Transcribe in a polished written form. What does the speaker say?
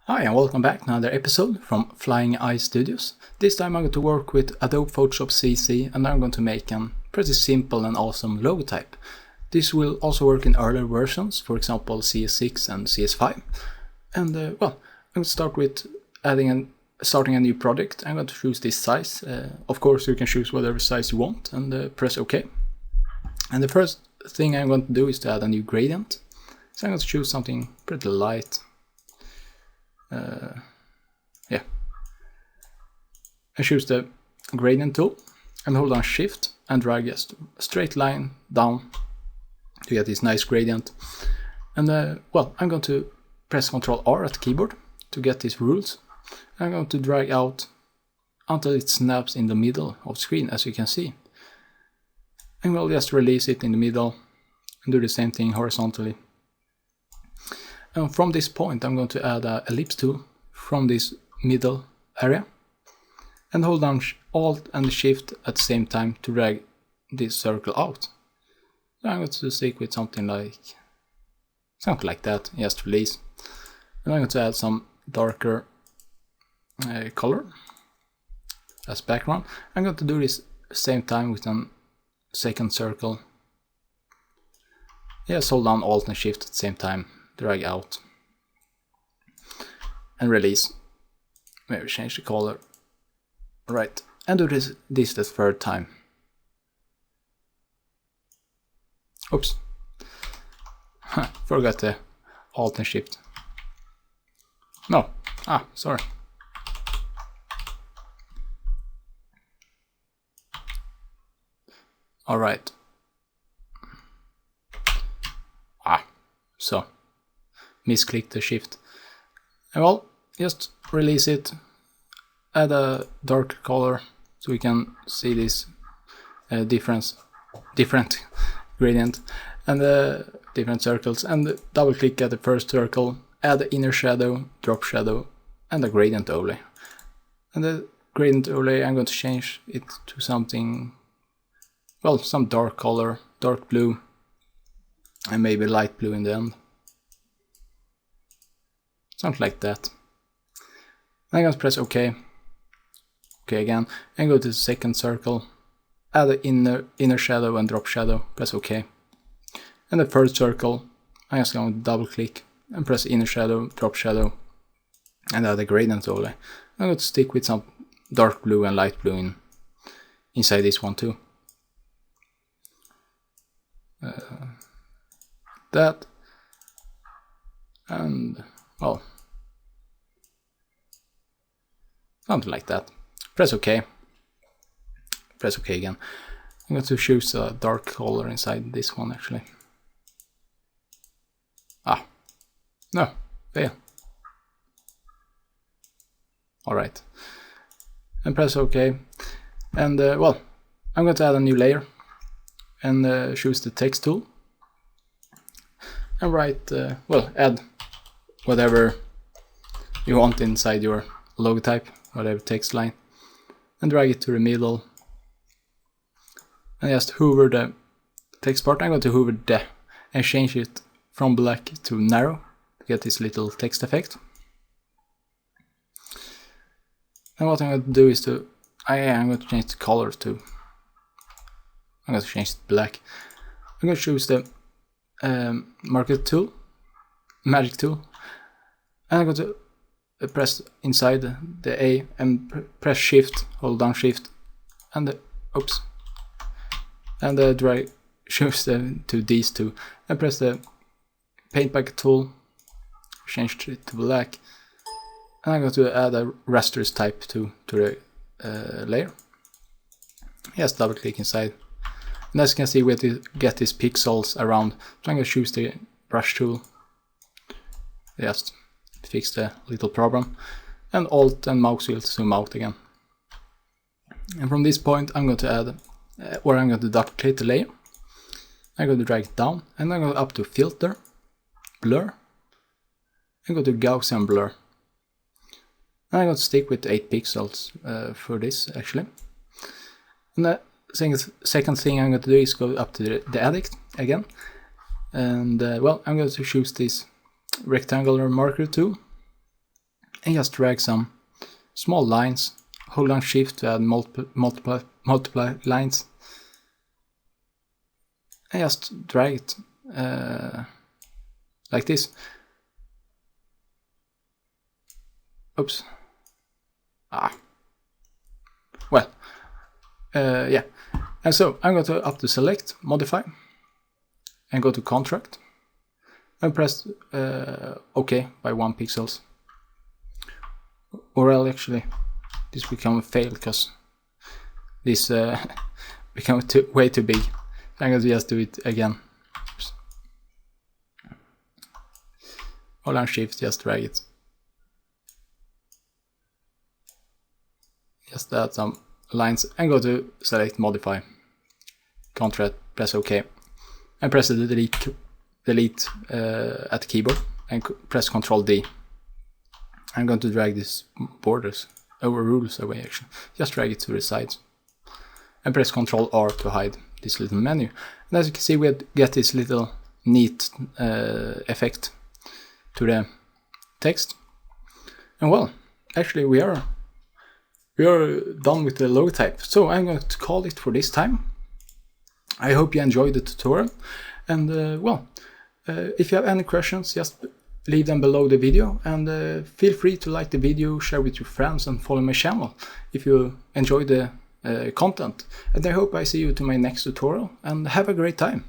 Hi and welcome back to another episode from flyingicestudios. This time I'm going to work with Adobe Photoshop CC and I'm going to make a pretty simple and awesome logotype. This will also work in earlier versions, for example CS6 and CS5. And I'm going to start with starting a new project. I'm going to choose this size. Of course you can choose whatever size you want and press OK. And the first thing I'm going to do is to add a new gradient. So I'm going to choose something pretty light. I choose the gradient tool and hold on shift and drag a straight line down to get this nice gradient. And I'm going to press Ctrl R at the keyboard to get these rules. I'm going to drag out until it snaps in the middle of the screen, as you can see. And we'll just release it in the middle and do the same thing horizontally. And from this point I'm going to add an ellipse tool from this middle area and hold down Alt and Shift at the same time to drag this circle out. So I'm going to stick with something like that, just release. And I'm going to add some darker color as background. I'm going to do this same time with a second circle. Just hold down Alt and Shift at the same time. Drag out and release. Maybe change the color. Right, and do this the third time. Oops. Forgot the Alt and Shift. No. Sorry. Alright. So. Misclick the shift. And just release it, add a dark color so we can see this different gradient and different circles, and double click at the first circle, add the inner shadow, drop shadow and a gradient overlay. And the gradient overlay I'm going to change it to something, some dark color, dark blue and maybe light blue in the end. Something like that. I'm going to press OK. OK again. And go to the second circle. Add the inner shadow and drop shadow. Press OK. And the third circle, I'm just going to double click and press inner shadow, drop shadow, and add a gradient overlay. I'm going to stick with some dark blue and light blue inside this one too. That. And something like that. Press OK. Press OK again. I'm going to choose a dark color inside this one actually. No, fail. Alright. And press OK. And I'm going to add a new layer and choose the text tool. And write, add whatever you want inside your logotype, whatever text line, and drag it to the middle and just hover the text part. I'm going to hover the and change it from black to narrow to get this little text effect. And what I'm going to do is I'm going to change the color to, I'm going to change it to black. I'm going to choose the magic tool, and I'm going to press inside the A and press shift, hold down shift, and drag, choose to these two, and press the paint bucket tool, change it to black, and I'm going to add a rasters type to the layer. Just double click inside. And as you can see, we have to get these pixels around. So I'm going to choose the brush tool. Just fix the little problem. And Alt and mouse wheel to zoom out again. And from this point I'm going to add, I'm going to double click the layer. I'm going to drag it down and I'm going to go up to Filter, Blur, and go to Gaussian Blur. And I'm going to stick with 8 pixels for this actually. And the second thing I'm going to do is go up to the edit again. And I'm going to choose this rectangular marker tool. and just drag some small lines. Hold down Shift to add multiple lines, and just drag it like this. Oops. Well, yeah. And so I'm going to up to Select, Modify, and go to Contract, and press OK by 1 pixels. Or actually, this become a fail because this become way too big. I'm going to just do it again. Oops. Hold on Shift, just drag it. Just add some lines and go to Select, Modify, Contract, press OK, and press the delete at the keyboard and press Ctrl D. I'm going to drag these borders rules away actually. Just drag it to the sides and press Ctrl R to hide this little menu. And as you can see, we get this little neat effect to the text. And well, actually we are done with the logotype, so I'm going to call it for this time. I hope you enjoyed the tutorial, and well, if you have any questions, just leave them below the video, and feel free to like the video, share with your friends, and follow my channel if you enjoy the content. And I hope I see you to my next tutorial, and have a great time.